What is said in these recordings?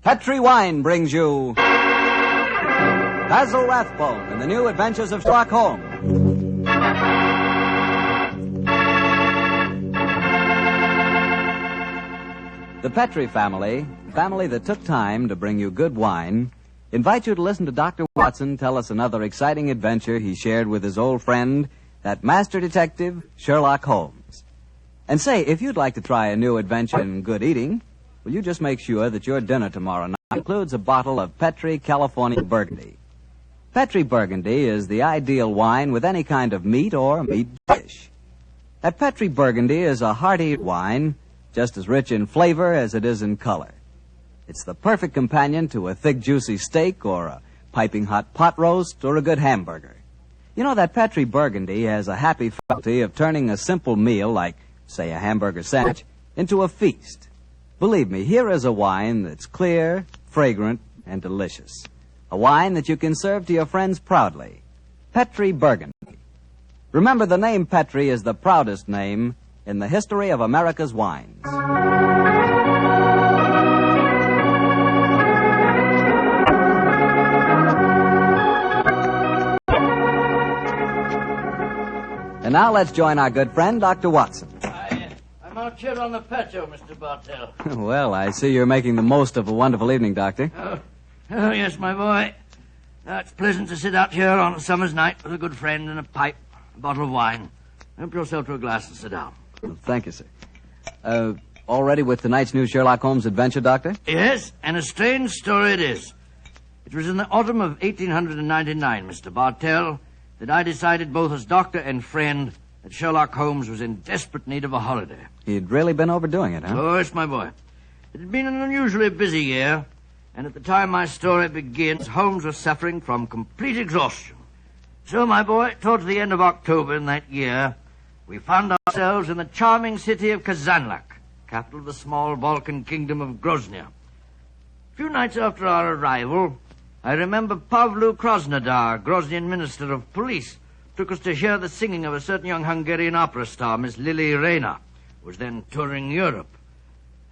Petri Wine brings you Basil Rathbone and the New Adventures of Sherlock Holmes. The Petri family that took time to bring you good wine, invite you to listen to Dr. Watson tell us another exciting adventure he shared with his old friend, that master detective, Sherlock Holmes. And say, if you'd like to try a new adventure in good eating, will you just make sure that your dinner tomorrow night includes a bottle of Petri California Burgundy. Petri Burgundy is the ideal wine with any kind of meat or meat dish. That Petri Burgundy is a hearty wine, just as rich in flavor as it is in color. It's the perfect companion to a thick, juicy steak or a piping hot pot roast or a good hamburger. You know, that Petri Burgundy has a happy faculty of turning a simple meal like, say, a hamburger sandwich into a feast. Believe me, here is a wine that's clear, fragrant, and delicious. A wine that you can serve to your friends proudly. Petri Burgundy. Remember, the name Petri is the proudest name in the history of America's wines. And now let's join our good friend, Dr. Watson. I'm out here on the patio, Mr. Bartell. Well, I see you're making the most of a wonderful evening, Doctor. Oh, yes, my boy. It's pleasant to sit out here on a summer's night with a good friend and a pipe, a bottle of wine. Help yourself to a glass and sit down. Well, thank you, sir. All ready with tonight's new Sherlock Holmes adventure, Doctor? Yes, and a strange story it is. It was in the autumn of 1899, Mr. Bartell, that I decided both as doctor and friend that Sherlock Holmes was in desperate need of a holiday. He'd really been overdoing it, huh? Oh, yes, my boy. It had been an unusually busy year, and at the time my story begins, Holmes was suffering from complete exhaustion. So, my boy, towards the end of October in that year, we found ourselves in the charming city of Kazanlak, capital of the small Balkan kingdom of Grozny. A few nights after our arrival, I remember Pavlu Krasnodar, Groznian Minister of Police, took us to hear the singing of a certain young Hungarian opera star, Miss Lily Rayner, who was then touring Europe.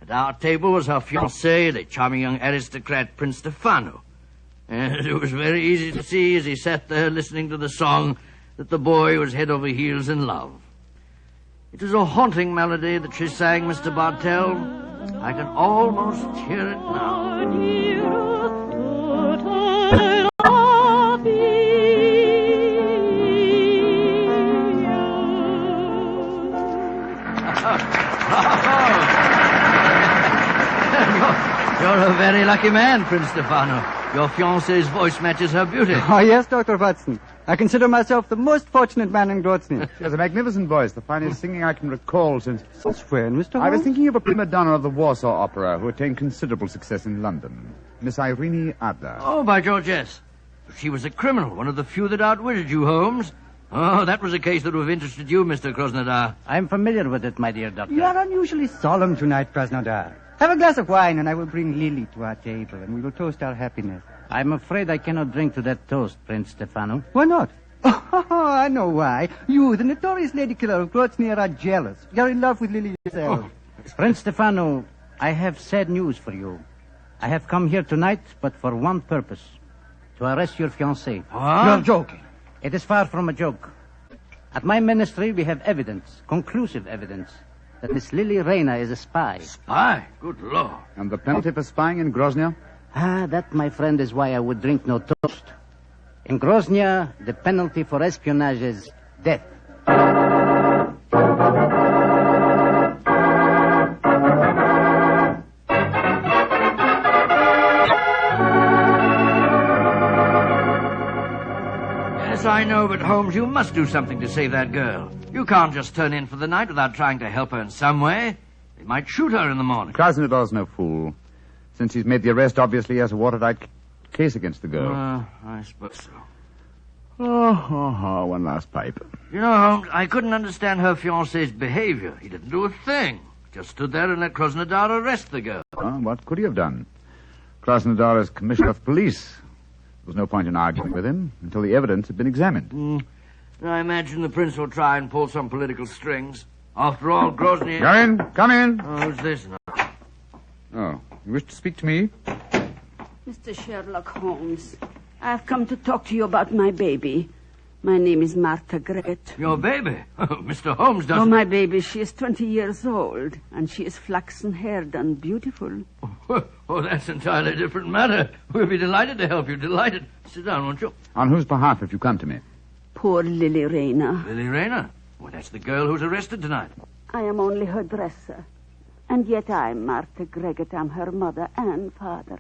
At our table was her fiancé, the charming young aristocrat Prince Stefano. And it was very easy to see as he sat there listening to the song that the boy was head over heels in love. It was a haunting melody that she sang, Mr. Bartell. I can almost hear it now. You're a very lucky man, Prince Stefano. Your fiancée's voice matches her beauty. Oh, yes, Dr. Watson. I consider myself the most fortunate man in Grozny. She has a magnificent voice, the finest singing I can recall since... That's fair, Mr. Holmes. I was thinking of a prima donna of the Warsaw Opera who attained considerable success in London. Miss Irene Adler. Oh, by George, yes. She was a criminal, one of the few that outwitted you, Holmes. Oh, that was a case that would have interested you, Mr. Krasnodar. I'm familiar with it, my dear doctor. You are unusually solemn tonight, Krasnodar. Have a glass of wine, and I will bring Lily to our table, and we will toast our happiness. I'm afraid I cannot drink to that toast, Prince Stefano. Why not? Oh, I know why. You, the notorious lady killer of Grozny, are jealous. You're in love with Lily yourself. Prince Stefano, I have sad news for you. I have come here tonight, but for one purpose. To arrest your fiancée. What? You're joking. It is far from a joke. At my ministry, we have evidence, conclusive evidence, that Miss Lily Rayner is a spy. Spy? Good Lord. And the penalty for spying in Grozny? That, my friend, is why I would drink no toast. In Grozny, the penalty for espionage is death. Yes, I know, but Holmes, you must do something to save that girl. You can't just turn in for the night without trying to help her in some way. They might shoot her in the morning. Krasnodar's no fool. Since he's made the arrest, obviously he has a watertight case against the girl. I suppose so. One last pipe. You know, Holmes, I couldn't understand her fiancé's behavior. He didn't do a thing. Just stood there and let Krasnodar arrest the girl. What could he have done? Krasnodar is commissioner of police. There was no point in arguing with him until the evidence had been examined. I imagine the prince will try and pull some political strings. After all, Grozny... Come in. Oh, who's this now? Oh, you wish to speak to me? Mr. Sherlock Holmes, I've come to talk to you about my baby. My name is Martha Greggett. Your baby? Mr. Holmes doesn't... Oh, my baby, she is 20 years old, and she is flaxen-haired and beautiful. Oh, that's an entirely different matter. We'll be delighted to help you, delighted. Sit down, won't you? On whose behalf have you come to me? Poor Lily Rayner. Lily Rayner? Well, that's the girl who's arrested tonight. I am only her dresser. And yet I'm Martha Greggett. I'm her mother and father.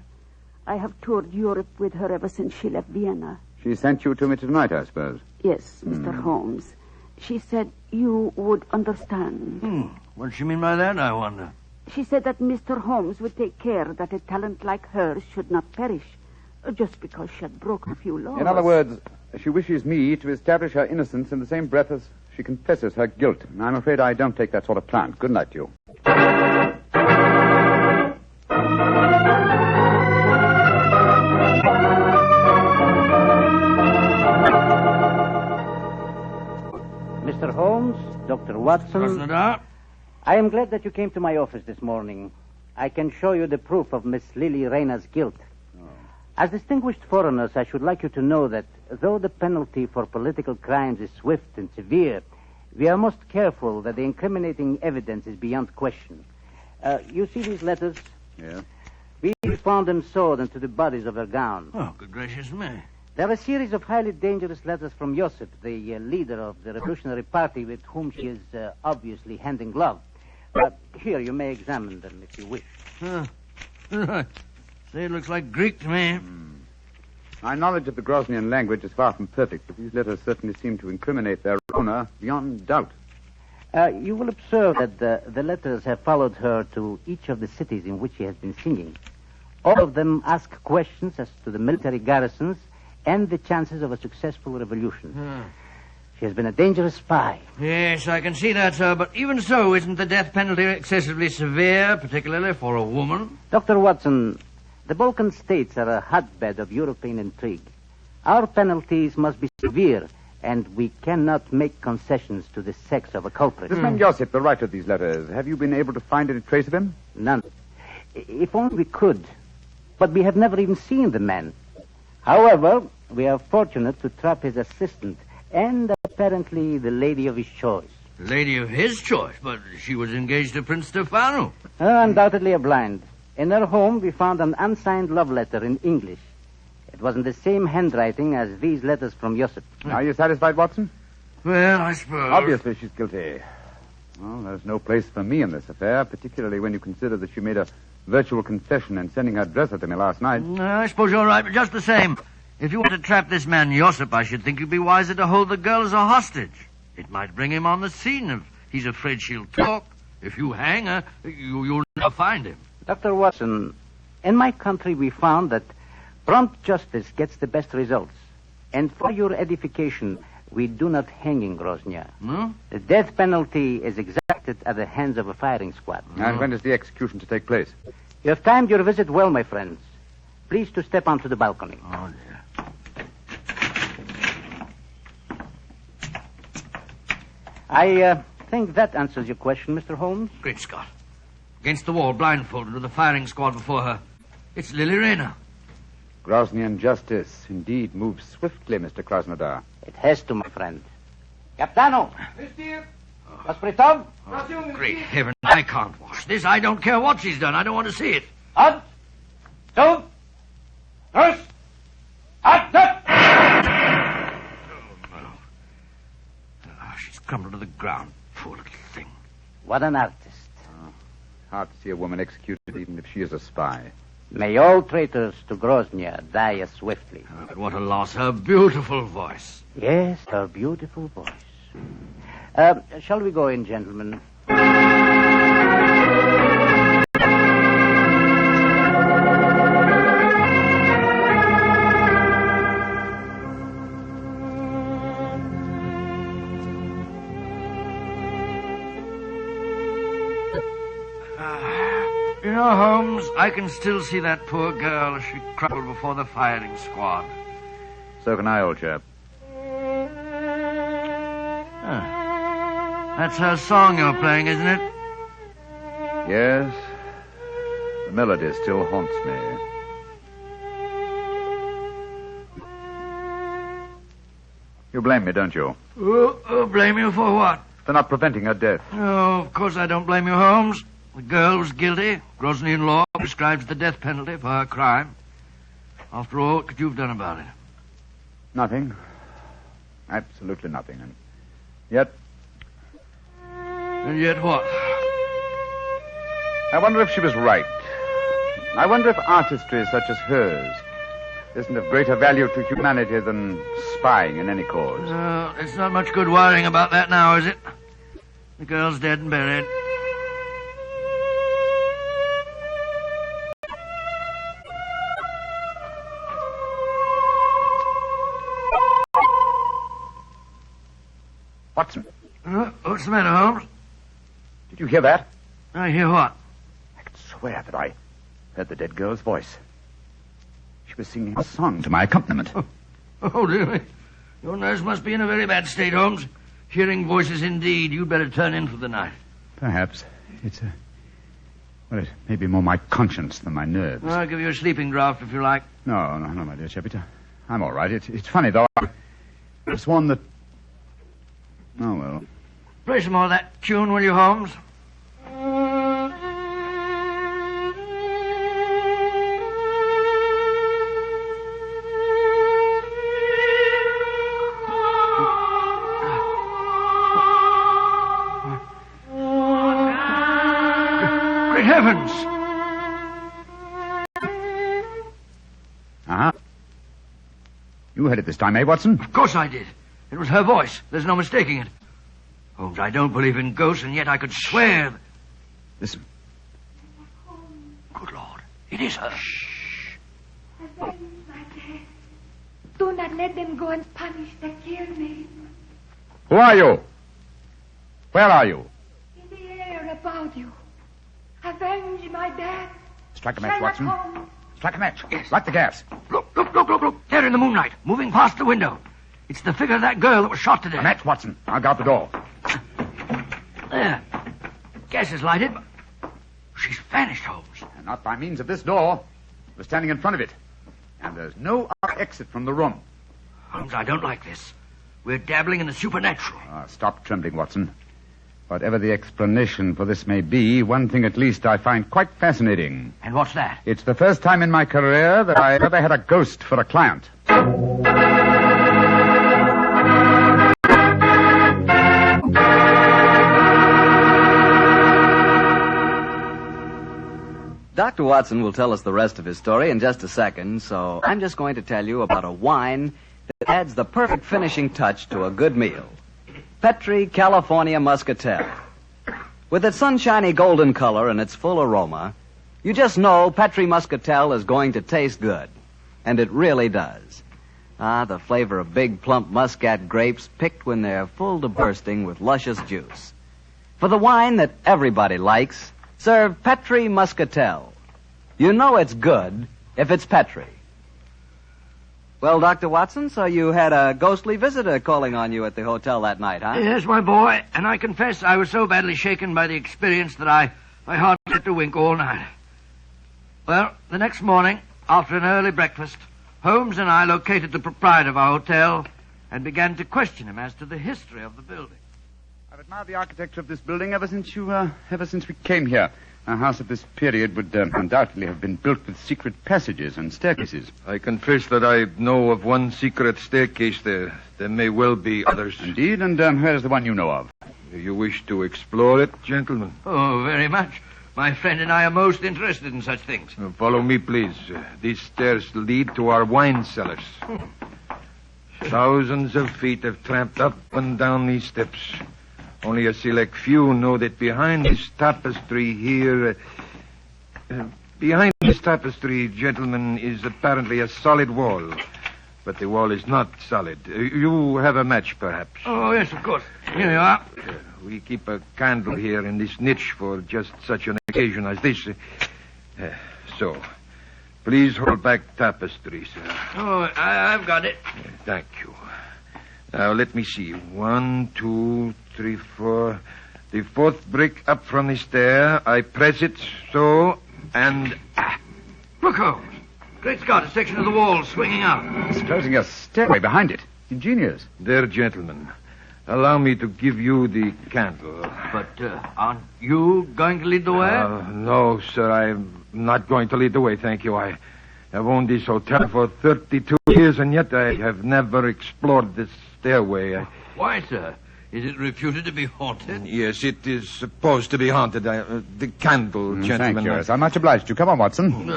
I have toured Europe with her ever since she left Vienna. She sent you to me tonight, I suppose. Yes, Mr. Holmes. She said you would understand. What does she mean by that, I wonder? She said that Mr. Holmes would take care that a talent like hers should not perish, just because she had broken a few laws. In other words, she wishes me to establish her innocence in the same breath as she confesses her guilt. And I'm afraid I don't take that sort of plant. Good night to you. Mr. Holmes, Dr. Watson, Krasnodar? I am glad that you came to my office this morning. I can show you the proof of Miss Lily Rayner's guilt. As distinguished foreigners, I should like you to know that though the penalty for political crimes is swift and severe, we are most careful that the incriminating evidence is beyond question. You see these letters? Yeah. We found them sewed into the bodies of her gown. Oh, good gracious me. They're a series of highly dangerous letters from Joseph, the leader of the Revolutionary Party with whom she is obviously hand in glove. Here, you may examine them if you wish. Say, it looks like Greek to me. My knowledge of the Grosnian language is far from perfect, but these letters certainly seem to incriminate their owner beyond doubt. You will observe that the letters have followed her to each of the cities in which she has been singing. All of them ask questions as to the military garrisons and the chances of a successful revolution. She has been a dangerous spy. Yes, I can see that, sir. But even so, isn't the death penalty excessively severe, particularly for a woman? Dr. Watson, the Balkan states are a hotbed of European intrigue. Our penalties must be severe, and we cannot make concessions to the sex of a culprit. This man Joseph, the writer of these letters, have you been able to find any trace of him? None. If only we could. But we have never even seen the man. However, we are fortunate to trap his assistant and apparently the lady of his choice. Lady of his choice, but she was engaged to Prince Stefano. Undoubtedly a blind. In her home, we found an unsigned love letter in English. It was in the same handwriting as these letters from Joseph. Are you satisfied, Watson? Well, I suppose. Obviously, she's guilty. Well, there's no place for me in this affair, particularly when you consider that she made a virtual confession in sending her dresser to me last night. I suppose you're right, but just the same, if you want to trap this man Josip, I should think it'd be wiser to hold the girl as a hostage. It might bring him on the scene if he's afraid she'll talk. If you hang her, you'll never find him. Dr. Watson, in my country we found that prompt justice gets the best results. And for your edification, we do not hang in Grozny. No? The death penalty is exacted at the hands of a firing squad. And when is the execution to take place? You have timed your visit well, my friends. Please to step onto the balcony. Oh, dear. I think that answers your question, Mr. Holmes. Great Scott. Against the wall, blindfolded, with a firing squad before her. It's Lily Rayner. Grosnian justice indeed moves swiftly, Mr. Krasnodar. It has to, my friend. Capitano! Hospritov? Great heaven, I can't watch this. I don't care what she's done. I don't want to see it. Up! Two! Nurse! Up! She's crumbled to the ground. Poor little thing. What an artist. Hard to see a woman executed even if she is a spy. May all traitors to Grozny die as swiftly. Oh, but what a loss. Her beautiful voice. Yes, her beautiful voice. Shall we go in, gentlemen? You know, Holmes, I can still see that poor girl as she crumpled before the firing squad. So can I, old chap. That's her song you're playing, isn't it? Yes. The melody still haunts me. You blame me, don't you? Blame you for what? For not preventing her death. Oh, of course I don't blame you, Holmes. The girl was guilty. Grosnian law prescribes the death penalty for her crime. After all, what could you have done about it? Nothing. Absolutely nothing. And yet... And yet what? I wonder if she was right. I wonder if artistry such as hers isn't of greater value to humanity than spying in any cause. It's not much good worrying about that now, is it? The girl's dead and buried. Watson, What's the matter, Holmes? did you hear that? I hear what? I could swear that I heard the dead girl's voice. She was singing a song to my accompaniment. Oh, dear me. Your nerves must be in a very bad state, Holmes. Hearing voices indeed. You'd better turn in for the night. Perhaps. Well, it may be more my conscience than my nerves. I'll give you a sleeping draught if you like. No, my dear Shepard. I'm all right. It's funny, though. I've sworn that... Oh, well. Play some more of that tune, will you, Holmes? Great heavens! Uh-huh. You heard it this time, eh, Watson? Of course I did. It was her voice. There's no mistaking it. Holmes, I don't believe in ghosts, and yet I could swear... Listen. Good Lord, it is her. Avenge my death. Do not let them go unpunished that kill me. Who are you? Where are you? In the air about you. Avenge my death. Strike a match, Sherlock Watson. Holmes. Strike a match. Light the gas. Look. There in the moonlight, moving past the window. It's the figure of that girl that was shot to death. A match, Watson. I'll guard the door. There. Gas is lighted. She's vanished, Holmes. And not by means of this door. We're standing in front of it. And there's no other exit from the room. Holmes, I don't like this. We're dabbling in the supernatural. Stop trembling, Watson. Whatever the explanation for this may be, one thing at least I find quite fascinating. And what's that? It's the first time in my career that I ever had a ghost for a client. Dr. Watson will tell us the rest of his story in just a second, so I'm just going to tell you about a wine that adds the perfect finishing touch to a good meal. Petri California Muscatel. With its sunshiny golden color and its full aroma, you just know Petri Muscatel is going to taste good. And it really does. The flavor of big, plump Muscat grapes picked when they're full to bursting with luscious juice. For the wine that everybody likes, serve Petri Muscatel. You know it's good if it's Petri. Well, Dr. Watson, so you had a ghostly visitor calling on you at the hotel that night, huh? Yes, my boy, and I confess I was so badly shaken by the experience that I hardly had to wink all night. Well, the next morning, after an early breakfast, Holmes and I located the proprietor of our hotel and began to question him as to the history of the building. I've admired the architecture of this building ever since we came here. A house of this period would undoubtedly have been built with secret passages and staircases. I confess that I know of one secret staircase there. There may well be others. Indeed, and where's the one you know of? Do you wish to explore it, gentlemen? Oh, very much. My friend and I are most interested in such things. Follow me, please. These stairs lead to our wine cellars. Thousands of feet have tramped up and down these steps. Only a select few know that behind this tapestry here... behind this tapestry, gentlemen, is apparently a solid wall. But the wall is not solid. You have a match, perhaps. Oh, yes, of course. Here you are. We keep a candle here in this niche for just such an occasion as this. So, please hold back tapestry, sir. Oh, I've got it. Thank you. Now, let me see. 1, 2, 3, 4. The fourth brick up from the stair. I press it so, and... Look, Holmes. Great Scott, a section of the wall swinging out. It's closing a stairway behind it. Ingenious. There, gentlemen. Allow me to give you the candle. But aren't you going to lead the way? No, sir, I'm not going to lead the way, thank you. I have owned this hotel for 32 years, and yet I have never explored this stairway. Why, sir? Is it reputed to be haunted? Yes, it is supposed to be haunted. The candle, gentlemen. Thank you. Yes, I'm much obliged to you. Come on, Watson.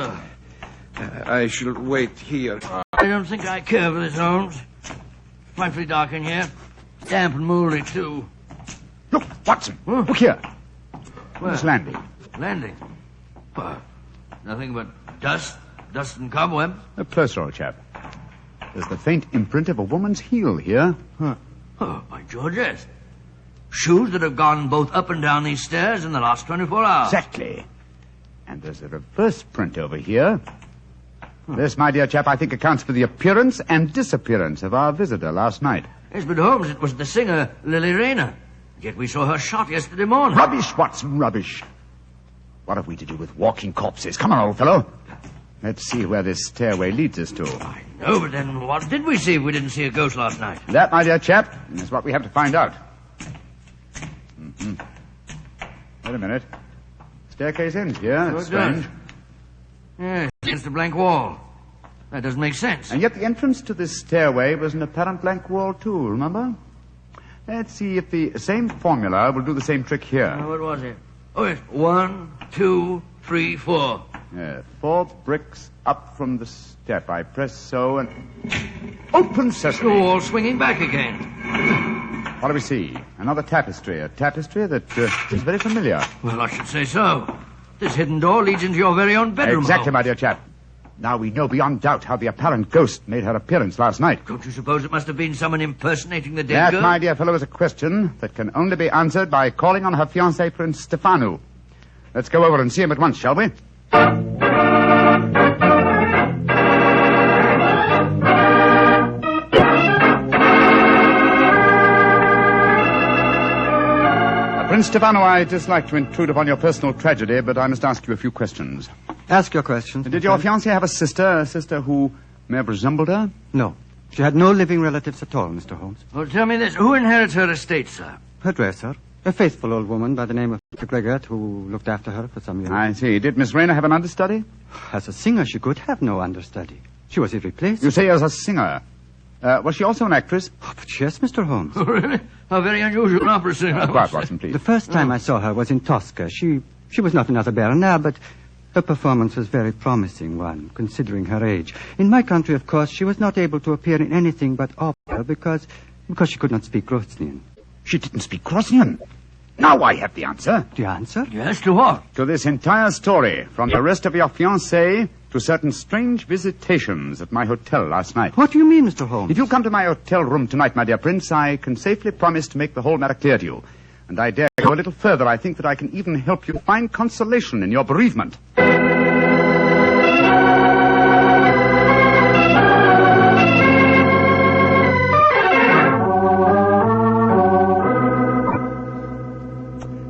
I shall wait here. I don't think I care for this, Holmes. Frightfully dark in here. Damp and mouldy, too. Look, Watson. Look here. Where? This landing. Landing? Nothing but dust and cobwebs. Closer, old chap. There's the faint imprint of a woman's heel here. Oh, by George, yes. Shoes that have gone both up and down these stairs in the last 24 hours. Exactly. And there's a reverse print over here. This, my dear chap, I think accounts for the appearance and disappearance of our visitor last night. Yes, but Holmes, it was the singer, Lily Rayner. Yet we saw her shot yesterday morning. Rubbish, Watson, rubbish. What have we to do with walking corpses? Come on, old fellow. Let's see where this stairway leads us to. I know, but then what did we see if we didn't see a ghost last night? That, my dear chap, is what we have to find out. Wait a minute. Staircase ends here. That's strange. Yes, against a blank wall. That doesn't make sense. And yet the entrance to this stairway was an apparent blank wall, too, remember? Let's see if the same formula will do the same trick here. What was it? Oh, yes. 1, 2, 3, 4. 4 bricks up from the step. I press so and... Open sesame! The wall swinging back again. What do we see? Another tapestry. A tapestry that is very familiar. Well, I should say so. This hidden door leads into your very own bedroom. Exactly, my dear chap. Now we know beyond doubt how the apparent ghost made her appearance last night. Don't you suppose it must have been someone impersonating the dead girl? That, my dear fellow, is a question that can only be answered by calling on her fiancé, Prince Stefano. Let's go over and see him at once, shall we? Prince Stefano, I dislike to intrude upon your personal tragedy, but I must ask you a few questions. Ask your questions. Did your fiancée have a sister who may have resembled her? No. She had no living relatives at all, Mr. Holmes. Well, tell me this. Who inherits her estate, sir? Her dresser. A faithful old woman by the name of Gregor, who looked after her for some years. I see. Did Miss Rayner have an understudy? As a singer, she could have no understudy. She was irreplaceable. You say as a singer. Was she also an actress? Oh, but yes, Mr. Holmes. Oh, really? How very unusual an opera singer. Quiet, Watson, please. The first time I saw her was in Tosca. She was not another Berna, but her performance was a very promising one, considering her age. In my country, of course, she was not able to appear in anything but opera because she could not speak Grosnian. She didn't speak Grosnian. Now I have the answer. The answer? Yes, to what? To this entire story, from the arrest of your fiancée to certain strange visitations at my hotel last night. What do you mean, Mr. Holmes? If you come to my hotel room tonight, my dear Prince, I can safely promise to make the whole matter clear to you. And I dare go a little further. I think that I can even help you find consolation in your bereavement.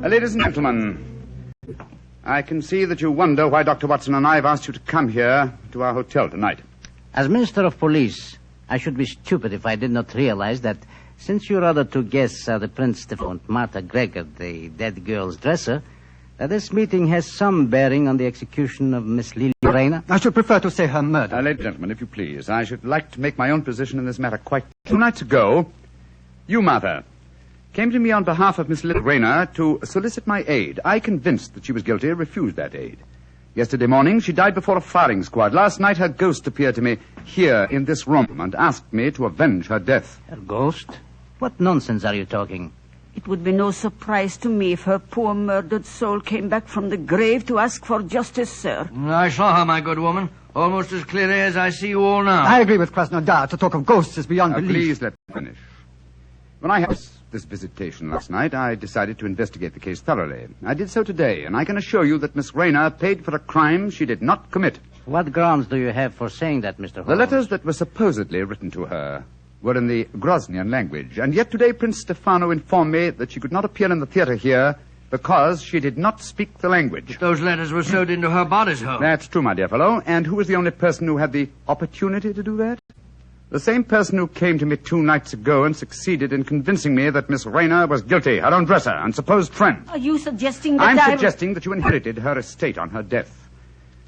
Ladies and gentlemen, I can see that you wonder why Dr. Watson and I have asked you to come here to our hotel tonight. As Minister of Police, I should be stupid if I did not realize that since your other two guests are the Prince Stefano and Martha Gregor, the dead girl's dresser, that this meeting has some bearing on the execution of Miss Lily Rayner. I should prefer to say her murder. Ladies and gentlemen, if you please, I should like to make my own position in this matter quite... 2 nights ago, you, Martha, came to me on behalf of Miss Lily Rayner to solicit my aid. I, convinced that she was guilty, refused that aid. Yesterday morning, she died before a firing squad. Last night, her ghost appeared to me here in this room and asked me to avenge her death. Her ghost? What nonsense are you talking? It would be no surprise to me if her poor murdered soul came back from the grave to ask for justice, sir. I saw her, my good woman, almost as clearly as I see you all now. I agree with Krasnodar. To talk of ghosts is beyond belief. Please let me finish. When I had this visitation last night, I decided to investigate the case thoroughly. I did so today, and I can assure you that Miss Rayner paid for a crime she did not commit. What grounds do you have for saying that, Mr. Holmes? The letters that were supposedly written to her were in the Grosnian language, and yet today Prince Stefano informed me that she could not appear in the theater here because she did not speak the language. But those letters were sewed into her bodice hole. That's true, my dear fellow. And who was the only person who had the opportunity to do that? The same person who came to me 2 nights ago and succeeded in convincing me that Miss Rayner was guilty, her own dresser and supposed friend. Are you suggesting that I'm suggesting that you inherited her estate on her death,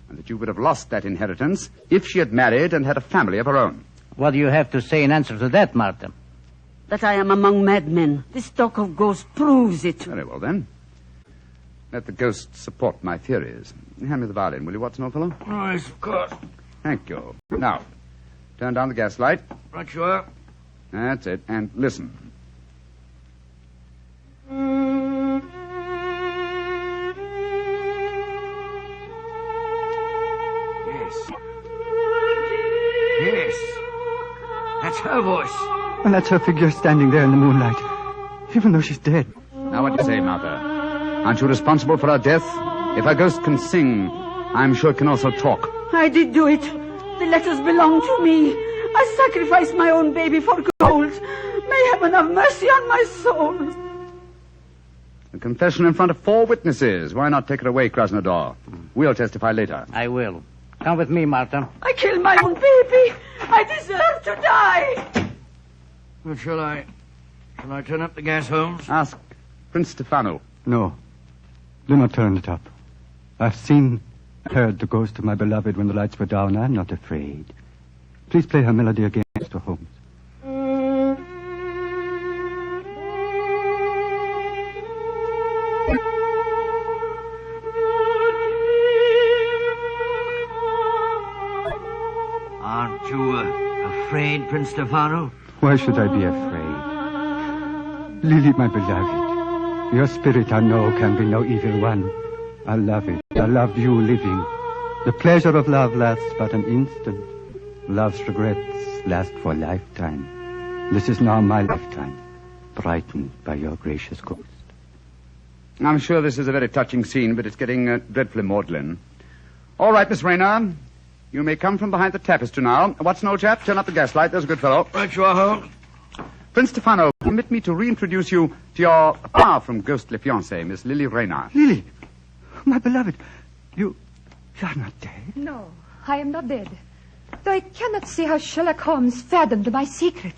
and that you would have lost that inheritance if she had married and had a family of her own. What do you have to say in answer to that, Martha? That I am among madmen. This talk of ghosts proves it. Very well, then. Let the ghosts support my theories. Hand me the violin, will you, Watson, old fellow? Oh, yes, of course. Thank you. Now, turn down the gas light. Right you are. That's it. And listen. Yes. Yes. That's her voice. And that's her figure standing there in the moonlight, even though she's dead. Now, what do you say, Martha? Aren't you responsible for her death? If a ghost can sing, I'm sure it can also talk. I did do it. The letters belong to me. I sacrificed my own baby for gold. May heaven have mercy on my soul. A confession in front of 4 witnesses. Why not take it away, Krasnodar? We'll testify later. I will. Come with me, Martha. I killed my own baby. I deserve to die. Well, shall I turn up the gas, Holmes? Ask Prince Stefano. No. Do not turn it up. I've seen, heard the ghost of my beloved when the lights were down. I'm not afraid. Please play her melody again, Mr. Holmes. Aren't you afraid, Prince Stefano? Why should I be afraid? Lily, my beloved, your spirit I know can be no evil one. I love it. I love you living. The pleasure of love lasts but an instant. Love's regrets last for a lifetime. This is now my lifetime, brightened by your gracious ghost. I'm sure this is a very touching scene, but it's getting dreadfully maudlin. All right, Miss Rayner. You may come from behind the tapestry now. Watson, old chap, turn up the gaslight. There's a good fellow. Right you are, Holmes. Prince Stefano, permit me to reintroduce you to your far from ghostly fiancée, Miss Lily Rayner. Lily, my beloved, you're not dead. No, I am not dead. Though I cannot see how Sherlock Holmes fathomed my secret.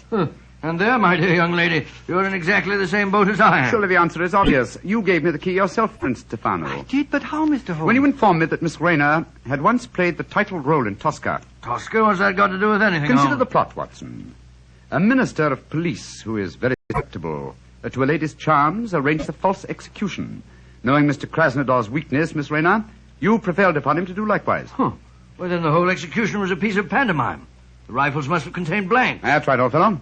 And there, my dear young lady, you're in exactly the same boat as I am. Surely the answer is obvious. You gave me the key yourself, Prince Stefano. I did, but how, Mr. Holmes? When you informed me that Miss Rayner had once played the title role in Tosca. Tosca, what's that got to do with anything, Consider Holmes? the plot, Watson. A minister of police who is very susceptible to a lady's charms arranged a false execution. Knowing Mr. Krasnodar's weakness, Miss Rayner, you prevailed upon him to do likewise. Huh. Well, then the whole execution was a piece of pantomime. The rifles must have contained blanks. That's right, old fellow.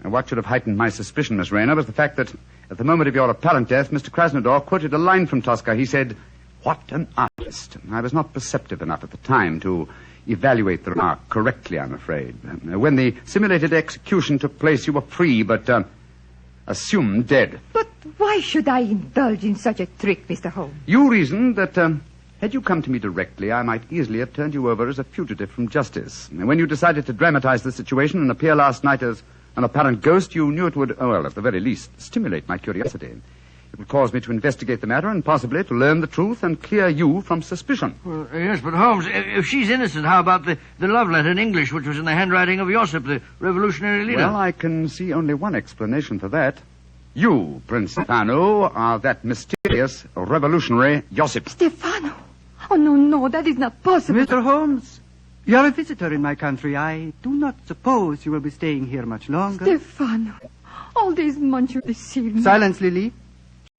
And what should have heightened my suspicion, Miss Rayner, was the fact that at the moment of your apparent death, Mr. Krasnodar quoted a line from Tosca. He said, "What an artist." I was not perceptive enough at the time to evaluate the remark correctly, I'm afraid. When the simulated execution took place, you were free, but assumed dead. But why should I indulge in such a trick, Mr. Holmes? You reasoned that had you come to me directly, I might easily have turned you over as a fugitive from justice. And when you decided to dramatize the situation and appear last night as an apparent ghost, you knew it would, well, at the very least, stimulate my curiosity. It would cause me to investigate the matter and possibly to learn the truth and clear you from suspicion. Well, yes, but Holmes, if she's innocent, how about the love letter in English, which was in the handwriting of Josip, the revolutionary leader? Well, I can see only one explanation for that. You, Prince Stefano, are that mysterious revolutionary Josip. Stefano! Oh, no, that is not possible. Mr. Holmes, you're a visitor in my country. I do not suppose you will be staying here much longer. Stefano, all these months you deceived me. Silence, Lily.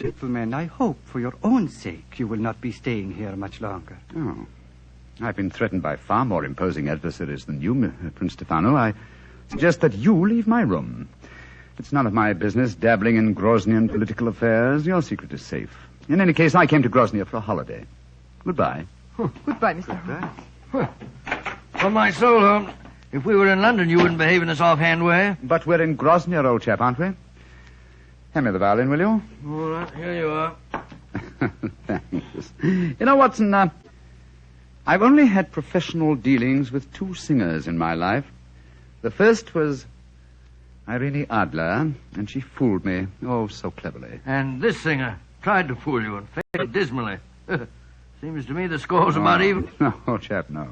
Gentlemen, I hope for your own sake you will not be staying here much longer. Oh. I've been threatened by far more imposing adversaries than you, Prince Stefano. I suggest that you leave my room. It's none of my business dabbling in Groznian political affairs. Your secret is safe. In any case, I came to Grozny for a holiday. Goodbye. Goodbye, Mr. Holmes. On my soul, Holmes, if we were in London, you wouldn't behave in this offhand way. But we're in Grozny, old chap, aren't we? Hand me the violin, will you? All right, here you are. Thanks. You know, Watson, I've only had professional dealings with 2 singers in my life. The first was Irene Adler, and she fooled me, oh, so cleverly. And this singer tried to fool you and failed dismally. Seems to me the score's about even. No, old chap, no.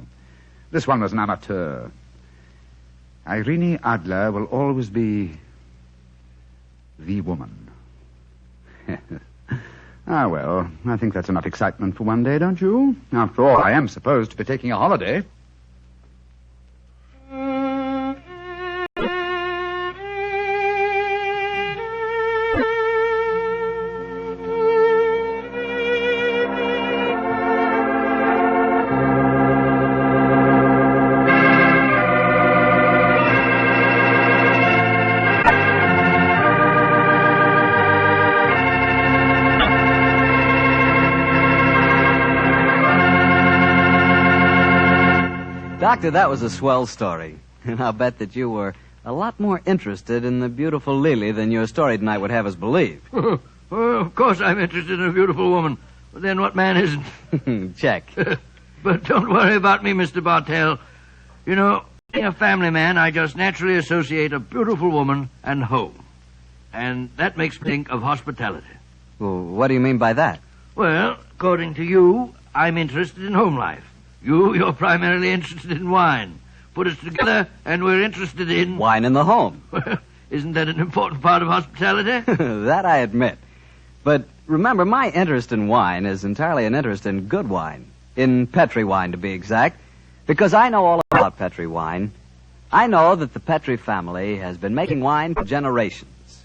This one was an amateur. Irene Adler will always be the woman. Well, I think that's enough excitement for one day, don't you? After all, I am supposed to be taking a holiday. Doctor, that was a swell story. And I'll bet that you were a lot more interested in the beautiful Lily than your story tonight would have us believe. Well, of course I'm interested in a beautiful woman. But then what man isn't? Check. But don't worry about me, Mr. Bartell. You know, being a family man, I just naturally associate a beautiful woman and home. And that makes me think of hospitality. Well, what do you mean by that? Well, according to you, I'm interested in home life. You're primarily interested in wine. Put us together, and we're interested in... Wine in the home. Isn't that an important part of hospitality? That I admit. But remember, my interest in wine is entirely an interest in good wine. In Petri wine, to be exact. Because I know all about Petri wine. I know that the Petri family has been making wine for generations.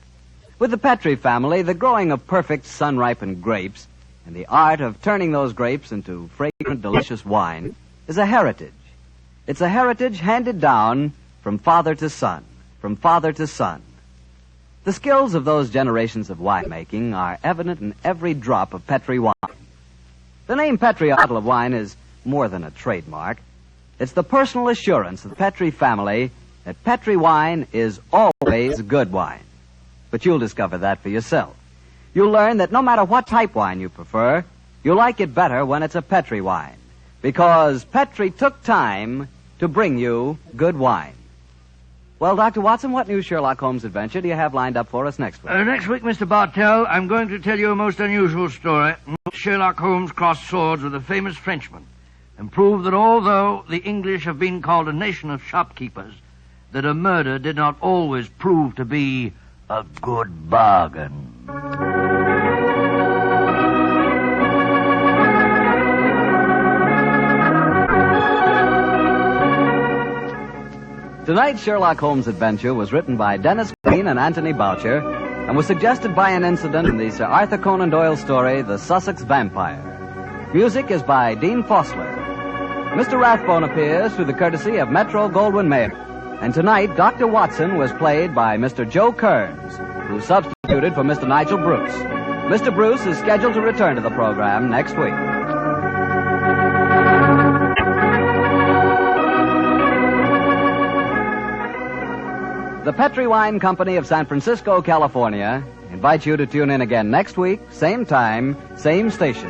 With the Petri family, the growing of perfect sun-ripened grapes and the art of turning those grapes into fragrant, delicious wine is a heritage. It's a heritage handed down from father to son, from father to son. The skills of those generations of winemaking are evident in every drop of Petri wine. The name Petri bottle of wine is more than a trademark. It's the personal assurance of the Petri family that Petri wine is always good wine. But you'll discover that for yourself. You'll learn that no matter what type wine you prefer, you'll like it better when it's a Petri wine. Because Petri took time to bring you good wine. Well, Dr. Watson, what new Sherlock Holmes adventure do you have lined up for us next week? Next week, Mr. Bartell, I'm going to tell you a most unusual story. Sherlock Holmes crossed swords with a famous Frenchman and proved that although the English have been called a nation of shopkeepers, that a murder did not always prove to be a good bargain. Tonight's Sherlock Holmes adventure was written by Dennis Green and Anthony Boucher and was suggested by an incident in the Sir Arthur Conan Doyle story, The Sussex Vampire. Music is by Dean Fossler. Mr. Rathbone appears through the courtesy of Metro-Goldwyn-Mayer. And tonight, Dr. Watson was played by Mr. Joe Kearns, who substituted for Mr. Nigel Bruce. Mr. Bruce is scheduled to return to the program next week. The Petri Wine Company of San Francisco, California, invites you to tune in again next week, same time, same station.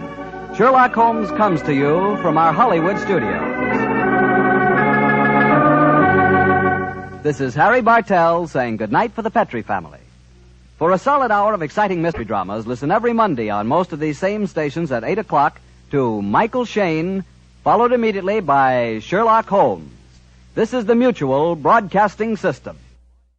Sherlock Holmes comes to you from our Hollywood studios. This is Harry Bartell saying goodnight for the Petri family. For a solid hour of exciting mystery dramas, listen every Monday on most of these same stations at 8 o'clock to Michael Shayne, followed immediately by Sherlock Holmes. This is the Mutual Broadcasting System.